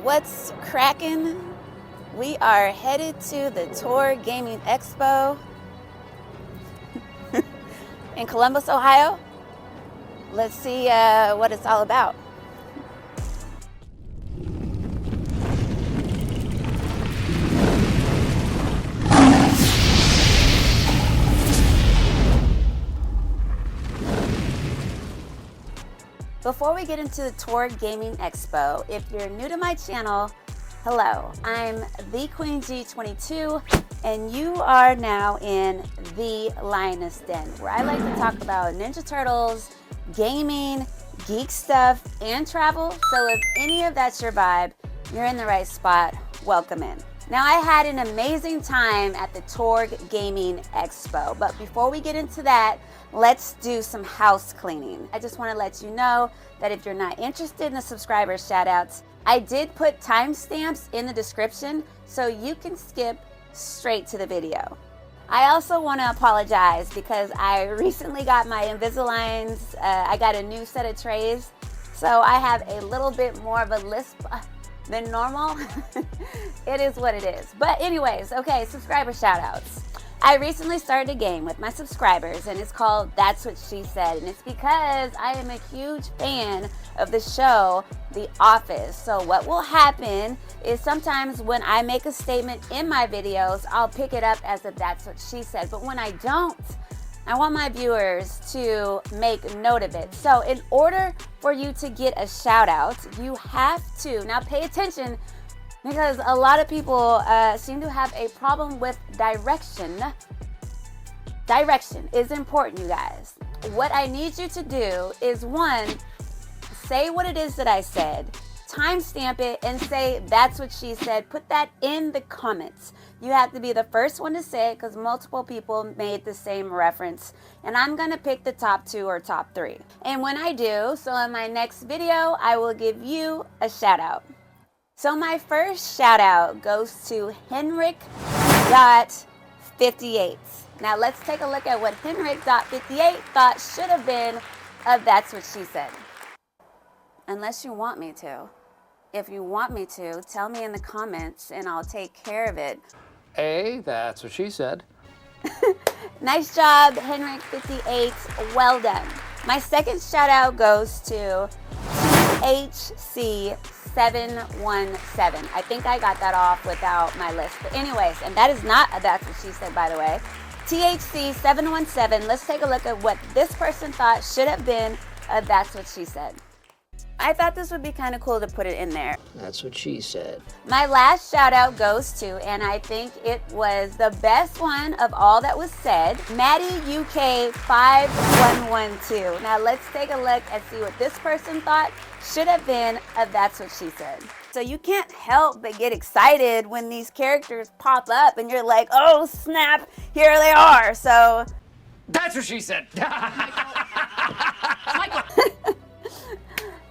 What's cracking? We are headed to the Torg Gaming Expo in Columbus, Ohio. Let's see what it's all about. Before we get into the Torg Gaming Expo, if you're new to my channel, hello, I'm the Queen G22, and you are now in the Lioness Den, where I like to talk about Ninja Turtles, gaming, geek stuff, and travel. So if any of that's your vibe, you're in the right spot. Welcome in. Now, I had an amazing time at the Torg Gaming Expo, but before we get into that, let's do some house cleaning. I just want to let you know that if you're not interested in the subscriber shoutouts, I did put timestamps in the description so you can skip straight to the video. I also want to apologize because I recently got my Invisaligns. I got a new set of trays, so I have a little bit more of a lisp than normal. It is what it is. But anyways, okay, subscriber shoutouts. I recently started a game with my subscribers, and it's called That's What She Said, and it's because I am a huge fan of the show The Office. So what will happen is sometimes when I make a statement in my videos, I'll pick it up as a That's What She Said, but when I don't, I want my viewers to make note of it. So in order for you to get a shout out, you have to, now pay attention, because a lot of people seem to have a problem with direction. Direction is important, you guys. What I need you to do is, one, say what it is that I said, timestamp it, and say that's what she said. Put that in the comments. You have to be the first one to say it because multiple people made the same reference. And I'm going to pick the top 2 or top 3. And when I do, so in my next video, I will give you a shout out. So my first shout out goes to Henrik.58. Now let's take a look at what Henrik.58 thought should have been of That's What She Said. Unless you want me to. If you want me to, tell me in the comments and I'll take care of it. That's what she said. Nice job, Henrik58. Well done. My second shout out goes to THC717. I think I got that off without my list. But anyways, and that is not a That's What She Said, by the way. THC717, let's take a look at what this person thought should have been a That's What She Said. I thought this would be kind of cool to put it in there. That's what she said. My last shout out goes to, and I think it was the best one of all that was said, Maddie UK 5112. Now let's take a look and see what this person thought should have been a That's What She Said. So you can't help but get excited when these characters pop up and you're like, oh snap, here they are. So That's what she said.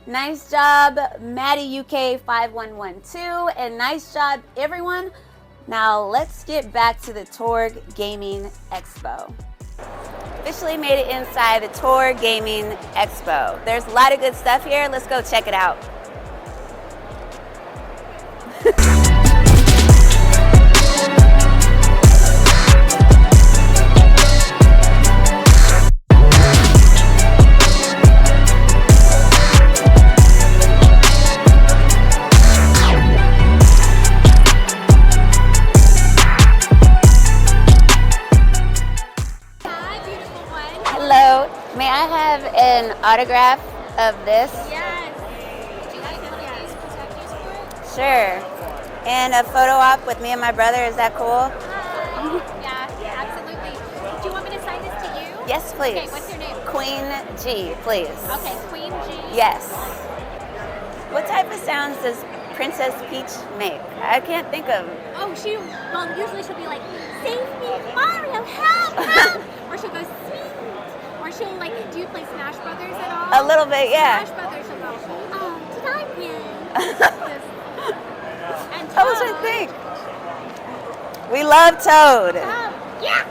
nice job, Maddie UK 5112, and nice job, everyone. Now let's get back to the Torg Gaming Expo. Officially made it inside the Torg Gaming Expo. There's a lot of good stuff here. Let's go check it out. May I have an autograph of this? Yes. Would you like to please protect you for it? Sure. And a photo op with me and my brother, is that cool? Yeah, absolutely. Do you want me to sign this to you? Yes, please. Okay, what's your name? Queen G, please. Okay, Queen G. Yes. What type of sounds does Princess Peach make? I can't think of. Oh, well, usually she'll be like, save me, Mario, help, help. Or she'll go, sweet. Or she'll like, do you play Smash Brothers at all? A little bit, yeah. Smash Brothers, she'll go, did I win? And That was her thing. We love Toad. Yeah.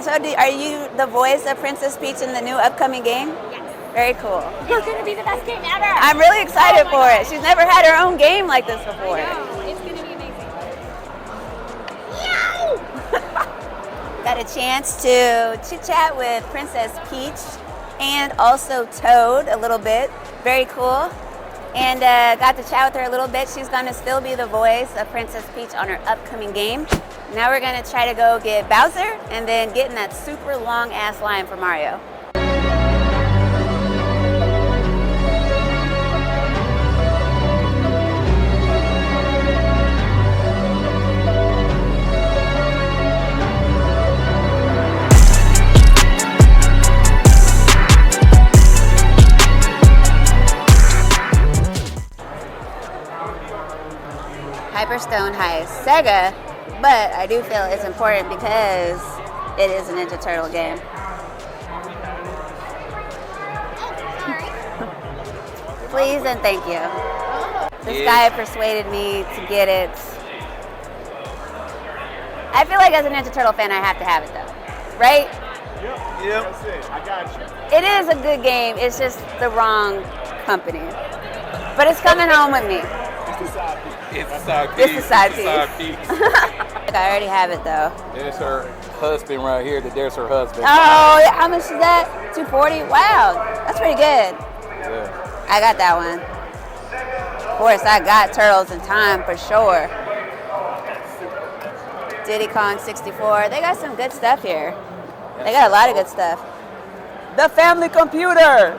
So are you the voice of Princess Peach in the new upcoming game? Yes. Very cool. It's gonna be the best game ever. I'm really excited Oh my for it. God. She's never had her own game like this before. I know. It's gonna be amazing. Got a chance to chit chat with Princess Peach and also Toad a little bit. Very cool. And got to chat with her a little bit. She's gonna still be the voice of Princess Peach on her upcoming game. Now we're gonna try to go get Bowser and then get in that super long ass line for Mario. Hyperstone High Sega, but I do feel it's important because it is a Ninja Turtle game. Please and thank you. This guy persuaded me to get it. I feel like as a Ninja Turtle fan, I have to have it though, right? Yep. That's it. I got you. It is a good game. It's just the wrong company, but it's coming home with me. It's the side piece. It's the side piece. It's the side It's the piece. I already have it though. There's her husband right here. There's her husband. Oh, how much is that? $240. Wow, that's pretty good. Yeah. I got that one. Of course, I got Turtles in Time for sure. Diddy Kong 64. They got some good stuff here. They got a lot of good stuff. The Family Computer.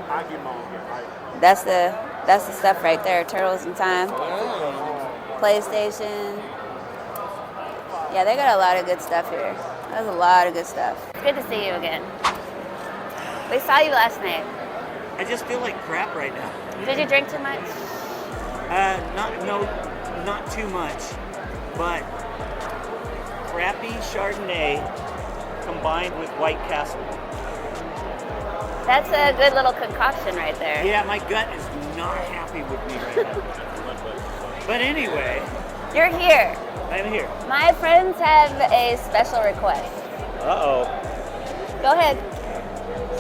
I get my own game, right? That's the stuff right there. Turtles in Time. PlayStation. Yeah, they got a lot of good stuff here. There's a lot of good stuff. It's good to see you again. We saw you last night. I just feel like crap right now. Did you drink too much? Not too much, but crappy Chardonnay combined with White Castle. That's a good little concoction right there. Yeah, my gut is not happy with me right now. But anyway, You're here. I'm here. My friends have a special request. Uh-oh. Go ahead.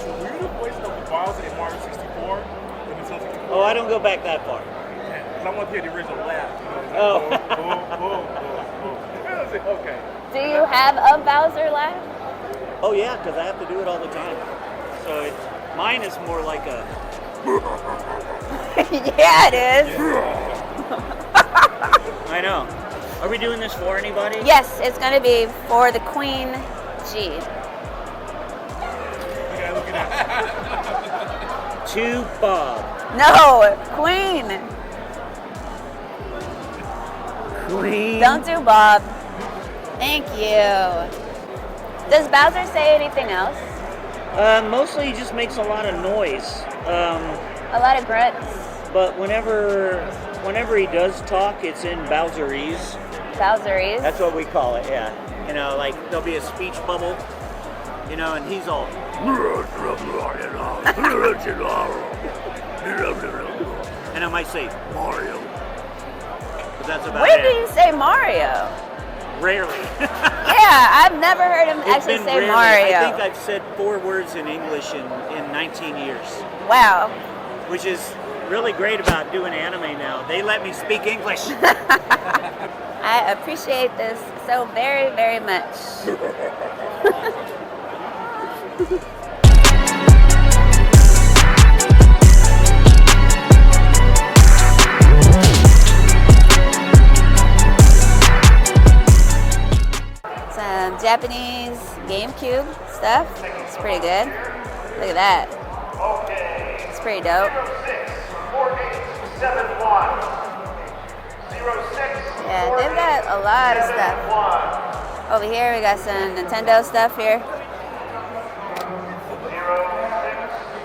So were you the voice of the Bowser in Mario 64? The Nintendo 64? Oh, I don't go back that far. Because I want to hear the original laugh. You know, Oh. boom, boom, boom, boom. I was like, okay. Do you have a Bowser laugh? Oh yeah, because I have to do it all the time. So mine is more like a... Yeah, it is. I know. Are we doing this for anybody? Yes, it's going to be for the Queen G. Okay, look at that. To Bob. No, Queen. Queen. Don't do Bob. Thank you. Does Bowser say anything else? Mostly he just makes a lot of noise. A lot of grunts. But whenever he does talk, it's in Bowserese. Bowserese. That's what we call it, yeah. You know, like there'll be a speech bubble, you know, and he's all... And I might say, Mario. But that's about When do it. you say Mario? Rarely. Yeah, I've never heard him It's actually been say rarely. Mario. I think I've said 4 words in English in 19 years, Wow. which is really great about doing anime now. They let me speak English. I appreciate this so very, very much. Some Japanese GameCube stuff. It's pretty good. Look at that. It's pretty dope. Yeah, they've got a lot of stuff. Over here we got some Nintendo stuff here.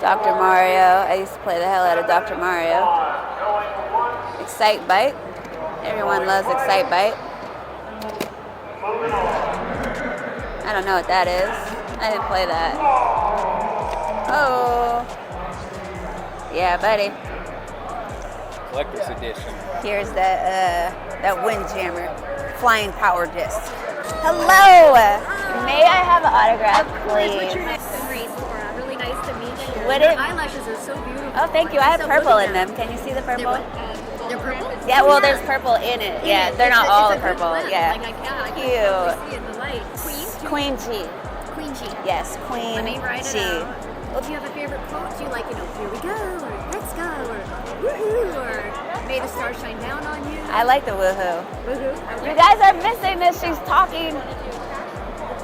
Dr. Mario. I used to play the hell out of Dr. Mario. Excite Bite. Everyone loves Excite Bite. I don't know what that is. I didn't play that. Oh. Yeah, buddy. Collector's edition. Here's that Windjammer flying power disc. Hello. May I have an autograph, Of course, what's please? your next race, Laura? Really nice to meet you. Would Your it? eyelashes are so beautiful. Oh, thank you. I have So purple look in at them. Can you see the purple? They're purple? Yeah, Oh, well, there's purple in it. Yeah, they're not all it's a good purple. blend. Yeah. Like I Cute. can see it in the light. Queen G. Queen G. Yes, Queen Let me write it G. out. Well, do you have a favorite quote? Do you like, here we go, or let's go, or woohoo, or may the stars shine down on you? I like the woohoo. Woohoo. You guys are missing this. She's talking.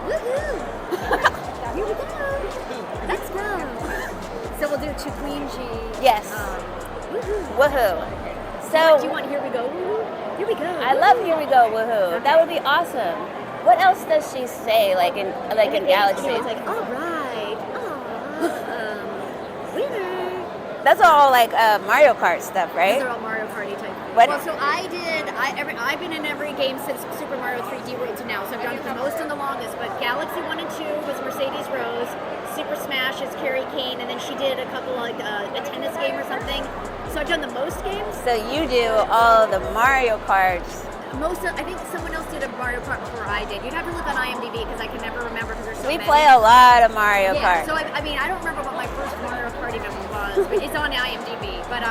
Woohoo. Here we go. Let's go. So we'll do to Queen G. Yes. Woohoo. Woohoo. Do So you want here we go? Woohoo? Here we go. I love Here We Go Woohoo. That would be awesome. What else does she say like in Galaxy? It's like, all right. Winner. That's all like Mario Kart stuff, These right? are all Mario Party type things. What- Well, so I've been in every game since Super Mario 3D World to now, so I've done the most and the longest, but Galaxy 1 and 2 was Mercedes Rose, Super Smash is Carrie Kane, and then she did a couple like a tennis game or something. So I've done the most games. So you do all the Mario Karts. I think someone else did a Mario Kart before I did. You'd have to look on IMDb because I can never remember because there's so We many. play a lot of Mario Yeah, Kart. so I mean, I don't remember what my first Mario Kart even was, but it's on IMDb. But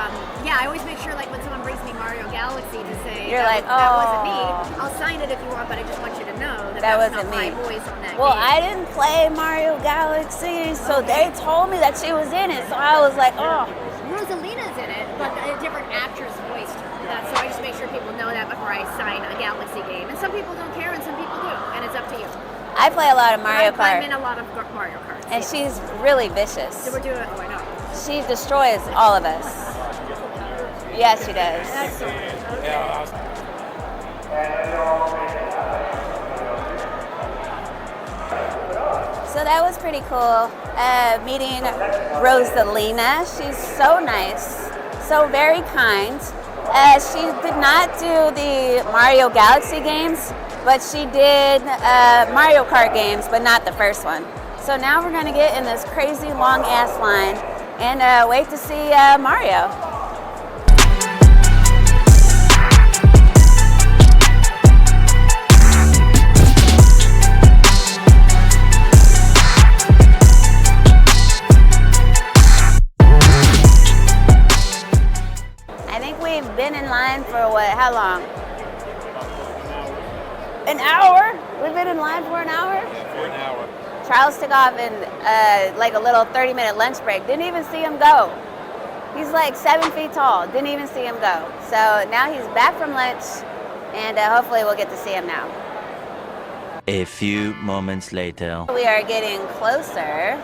yeah, I always make sure like when someone brings me Mario Galaxy to say You're like, that wasn't me. "Oh." I'll sign it if you want, but I just want you to know that That that's wasn't not me. my voice on that Well, game. I didn't play Mario Galaxy, so they told me that she was in it. So I was like, oh. Rosalina's in it, but a different actress voiced her. So I just make sure people know that before I sign a Galaxy game. And some people don't care, and some people do, and it's up to you. I play a lot of Mario I'm in Kart, a lot of Mario Karts. and yeah. she's really vicious. So we're doing. Oh, I know. She destroys all of us. Yes, she does. So that was pretty cool. Meeting Rosalina. She's so nice, so very kind. She did not do the Mario Galaxy games, but she did Mario Kart games, but not the first one. So now we're gonna get in this crazy long ass line and wait to see Mario. I think we've been in line for what, how long? An hour? We've been in line for an hour? Yeah, for an hour. Charles took off in like a little 30-minute lunch break. Didn't even see him go. He's like 7 feet tall. Didn't even see him go. So now he's back from lunch, and hopefully we'll get to see him now. A few moments later. We are getting closer.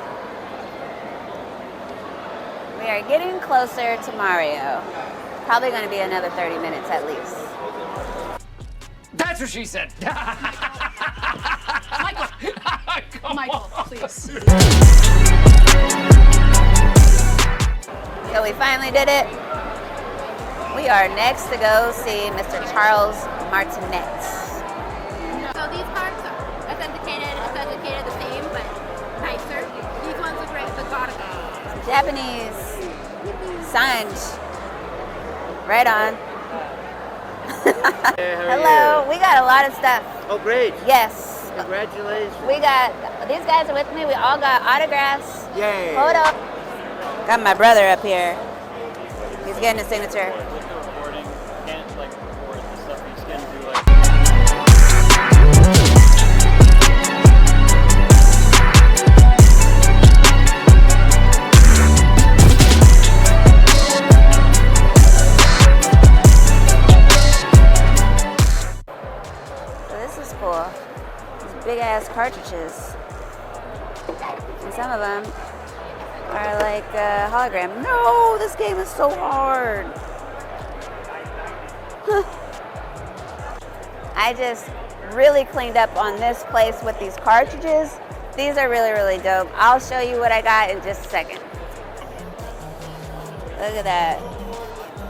We are getting closer to Mario. Probably going to be another 30 minutes at least. That's what she said. Michael, please. So we finally did it. We are next to go see Mr. Charles Martinet. So these cards are authenticated the same, but nicer. These ones look right at the bottom. Japanese signed. Right on. Hello. We got a lot of stuff. Oh, great. Yes. Congratulations. We got, these guys are with me. We all got autographs. Yay. Hold up. Got my brother up here. He's getting a signature. So this is cool. These big ass cartridges. And some of them are like hologram. No, this game is so hard. I just really cleaned up on this place with these cartridges. These are really, really dope. I'll show you what I got in just a second. Look at that.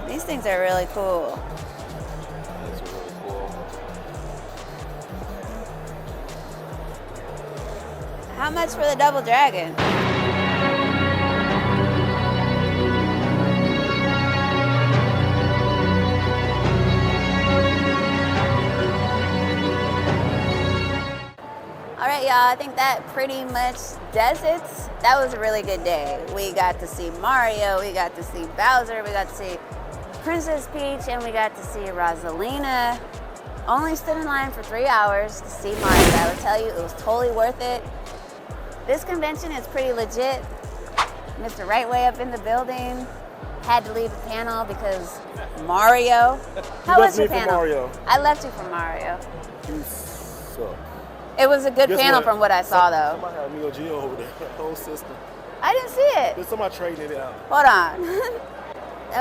These things are really cool. How much for the Double Dragon? All right, y'all. I think that pretty much does it. That was a really good day. We got to see Mario, we got to see Bowser, we got to see Princess Peach, and we got to see Rosalina. Only stood in line for 3 hours to see Mario. I would tell you, it was totally worth it. This convention is pretty legit. Mr. Right Way up in the building. Had to leave the panel because Mario. How was your panel? Mario. I left you for Mario. You suck. It was a good Guess panel what? from what I saw though. Somebody had a Neo Geo over there. Whole system. I didn't see it. There's somebody trading it out. Hold on.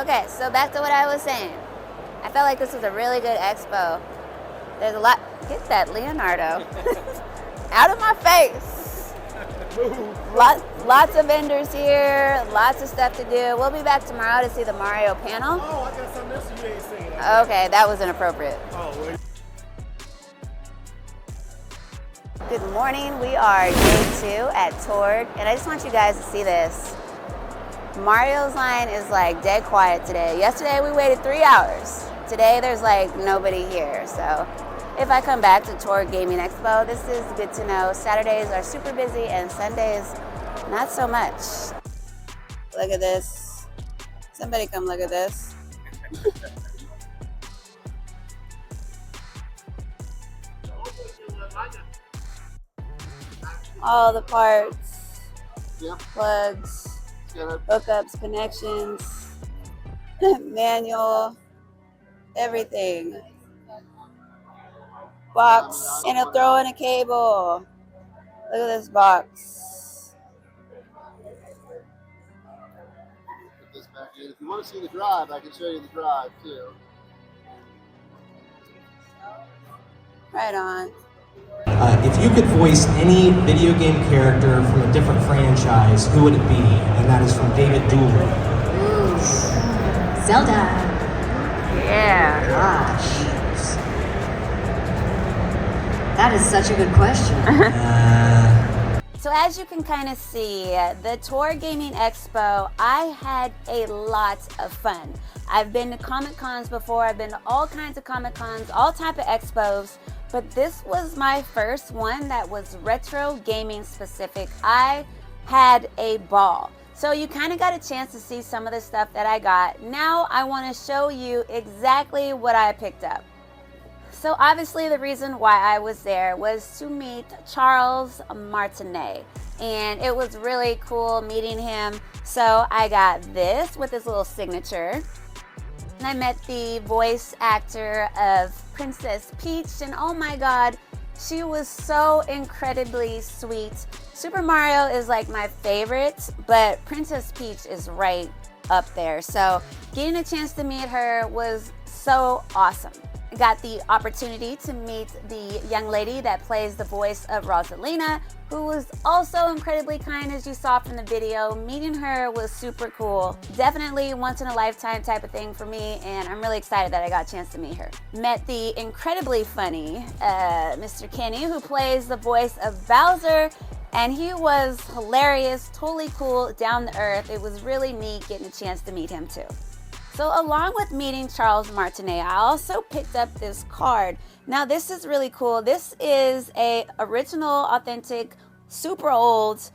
Okay, so back to what I was saying. I felt like this was a really good expo. There's a lot. Get that Leonardo out of my face. Lots of vendors here, lots of stuff to do. We'll be back tomorrow to see the Mario panel. Oh, I got something else you ain't seen. Okay, that was inappropriate. Oh, wait. Good morning. We are day 2 at Torg, and I just want you guys to see this. Mario's line is like dead quiet today. Yesterday we waited 3 hours. Today there's like nobody here. So if I come back to Torg Gaming Expo, this is good to know. Saturdays are super busy and Sundays not so much. Look at this. Somebody come look at this. All the parts, plugs, hookups, connections, manual, everything. Box, and it'll throw in a cable. Look at this box. Put this back in. If you want to see the drive, I can show you the drive too. Right on. If you could voice any video game character from a different franchise, who would it be? And that is from David Dooley. Ooh. Zelda. Yeah. Gosh. That is such a good question. So as you can kind of see, the Torg Gaming Expo, I had a lot of fun. I've been to Comic Cons before, I've been to all kinds of Comic Cons, all type of expos, but this was my first one that was retro gaming specific. I had a ball. So you kind of got a chance to see some of the stuff that I got. Now I want to show you exactly what I picked up. So obviously the reason why I was there was to meet Charles Martinet, and it was really cool meeting him. So I got this with his little signature, and I met the voice actor of Princess Peach, and oh my god, she was so incredibly sweet. Super Mario is like my favorite, but Princess Peach is right up there. So getting a chance to meet her was so awesome. I got the opportunity to meet the young lady that plays the voice of Rosalina, who was also incredibly kind, as you saw from the video. Meeting her was super cool. Definitely once in a lifetime type of thing for me, and I'm really excited that I got a chance to meet her. Met the incredibly funny Mr. Kenny, who plays the voice of Bowser, and he was hilarious, totally cool, down to earth. It was really neat getting a chance to meet him too. So along with meeting Charles Martinet, I also picked up this card. Now this is really cool. This is a original, authentic, super old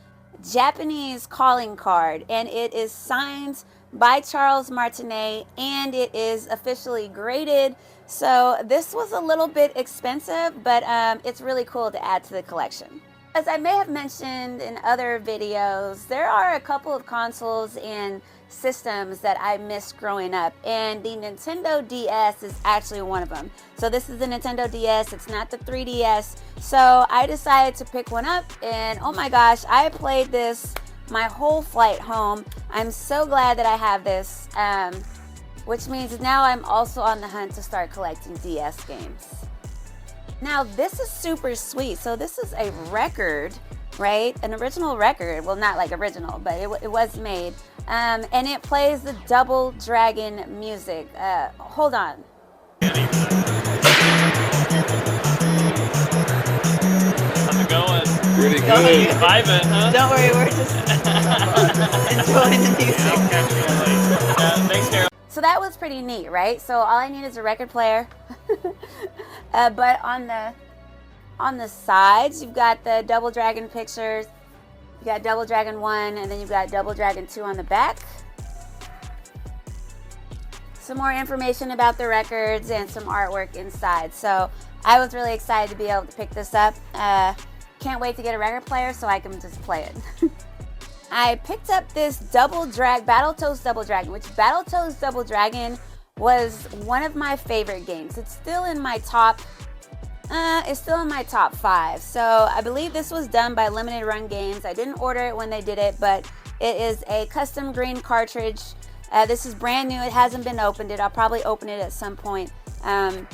Japanese calling card, and it is signed by Charles Martinet, and it is officially graded. So this was a little bit expensive, but it's really cool to add to the collection. As I may have mentioned in other videos, there are a couple of consoles and systems that I missed growing up, and the Nintendo DS is actually one of them. So this is the Nintendo DS, it's not the 3DS. So I decided to pick one up, and oh my gosh, I played this my whole flight home. I'm so glad that I have this, which means now I'm also on the hunt to start collecting DS games. Now this is super sweet. So this is a record, right? An original record. Well, not like original, but it was made. And it plays the Double Dragon music. Hold on. How's it going? Pretty good. Vibing, huh? Don't worry, we're just enjoying the music. Thanks, Carol. So that was pretty neat, right? So all I need is a record player. But on the On the sides, you've got the Double Dragon pictures. You got Double Dragon 1, and then you've got Double Dragon 2 on the back. Some more information about the records and some artwork inside. So I was really excited to be able to pick this up. Can't wait to get a record player so I can just play it. I picked up this Battletoads Double Dragon, which Battletoads Double Dragon was one of my favorite games. It's still in my top 5. So I believe this was done by Limited Run Games. I didn't order it when they did it, but it is a custom green cartridge. This is brand new. It hasn't been opened. I'll probably open it at some point. And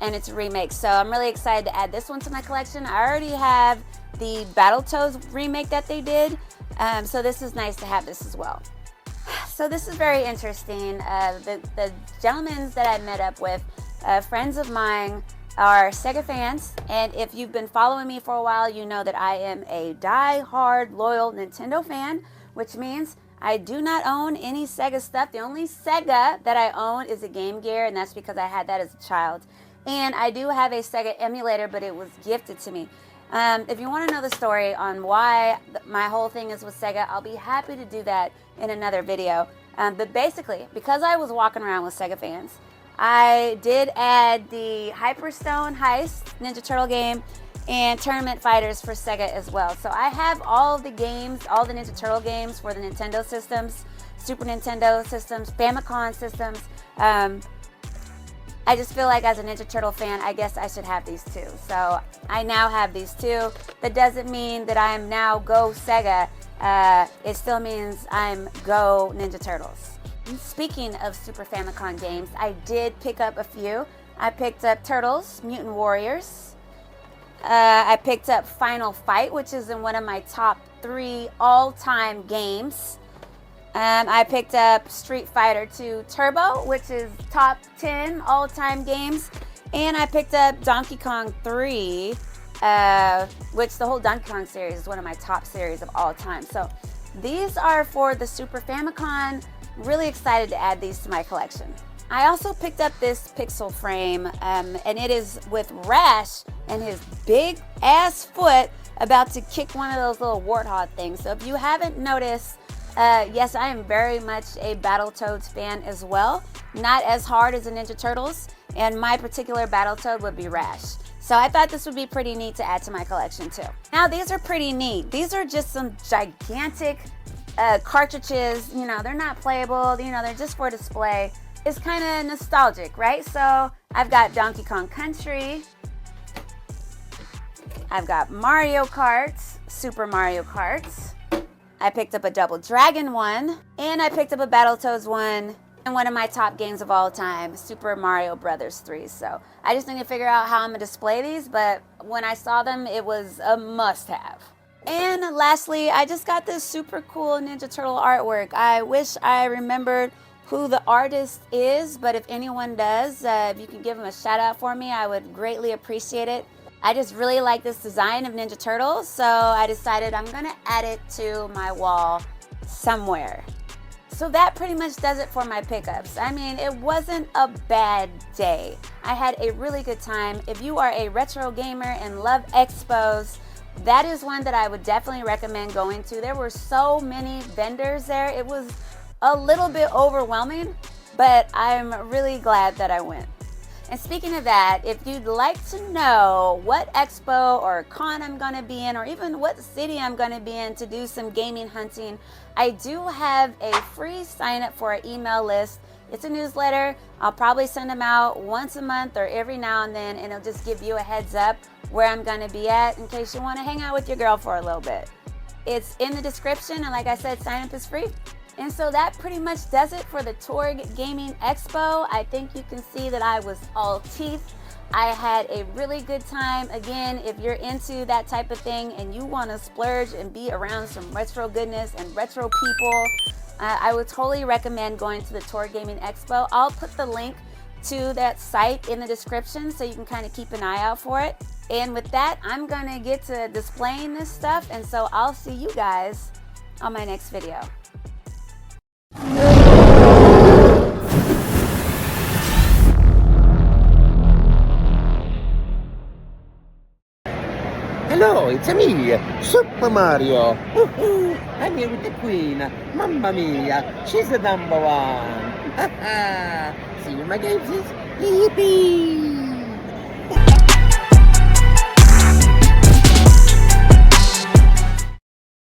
it's a remake. So I'm really excited to add this one to my collection. I already have the Battletoads remake that they did. So this is nice to have this as well. So this is very interesting. The gentlemen that I met up with, friends of mine, are Sega fans, and if you've been following me for a while, you know that I am a die-hard loyal Nintendo fan, which means I do not own any Sega stuff. The only Sega that I own is a Game Gear, and that's because I had that as a child. And I do have a Sega emulator, but it was gifted to me. If you want to know the story on why my whole thing is with Sega, I'll be happy to do that in another video. But basically, because I was walking around with Sega fans, I did add the Hyperstone Heist Ninja Turtle game and Tournament Fighters for Sega as well. So I have all of the games, all the Ninja Turtle games for the Nintendo systems, Super Nintendo systems, Famicom systems. I just feel like as a Ninja Turtle fan, I guess I should have these too. So I now have these two. That doesn't mean that I'm now Go Sega. It still means I'm Go Ninja Turtles. Speaking of Super Famicom games, I did pick up a few. I picked up Turtles, Mutant Warriors. I picked up Final Fight, which is in one of my top 3 all-time games. I picked up Street Fighter 2 Turbo, which is top 10 all-time games. And I picked up Donkey Kong 3, which the whole Donkey Kong series is one of my top series of all time. So these are for the Super Famicom. Really excited to add these to my collection. I also picked up this pixel frame, and it is with Rash and his big ass foot about to kick one of those little warthog things. So if you haven't noticed, yes, I am very much a Battletoads fan as well. Not as hard as the Ninja Turtles, and my particular Battletoad would be Rash. So I thought this would be pretty neat to add to my collection too. Now these are pretty neat. These are just some gigantic cartridges. You know, they're not playable, you know, they're just for display. It's kind of nostalgic, right? So I've got Donkey Kong Country, I've got Mario Kart, Super Mario Kart, I picked up a Double Dragon one, and I picked up a Battletoads one, and one of my top games of all time, Super Mario Brothers 3. So I just need to figure out how I'm gonna display these, but when I saw them, it was a must-have. And lastly, I just got this super cool Ninja Turtle artwork. I wish I remembered who the artist is, but if anyone does, if you can give them a shout out for me, I would greatly appreciate it. I just really like this design of Ninja Turtles, so I decided I'm gonna add it to my wall somewhere. So that pretty much does it for my pickups. I mean, it wasn't a bad day. I had a really good time. If you are a retro gamer and love expos, that is one that I would definitely recommend going to. There were so many vendors there. It was a little bit overwhelming, but I'm really glad that I went. And speaking of that, if you'd like to know what expo or con I'm gonna be in, or even what city I'm gonna be in to do some gaming hunting, I do have a free sign up for an email list. It's a newsletter. I'll probably send them out once a month or every now and then, and it'll just give you a heads up where I'm gonna be at in case you wanna hang out with your girl for a little bit. It's in the description, and like I said, sign up is free. And so that pretty much does it for the Torg Gaming Expo. I think you can see that I was all teeth. I had a really good time. Again, if you're into that type of thing and you want to splurge and be around some retro goodness and retro people, I would totally recommend going to the Torg Gaming Expo. I'll put the link to that site in the description so you can kind of keep an eye out for it. And with that, I'm gonna get to displaying this stuff, and so I'll see you guys on my next video. Hello, it's me, Super Mario. I'm here with the queen. Mamma mia, she's the number one. See you in my games, yippee!